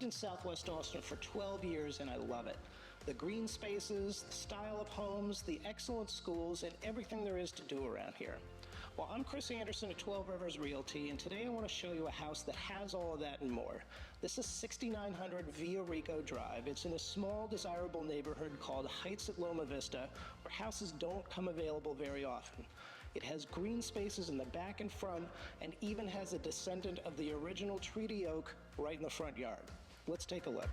in Southwest Austin for 12 years and I love it. The green spaces, the style of homes, the excellent schools, and everything there is to do around here. Well, I'm Chris Anderson at 12 Rivers Realty, and today I want to show you a house that has all of that and more. This is 6900 Villa Rico Drive. It's in a small, desirable neighborhood called Heights at Loma Vista, where houses don't come available very often. It has green spaces in the back and front, and even has a descendant of the original treaty oak right in the front yard. Let's take a look.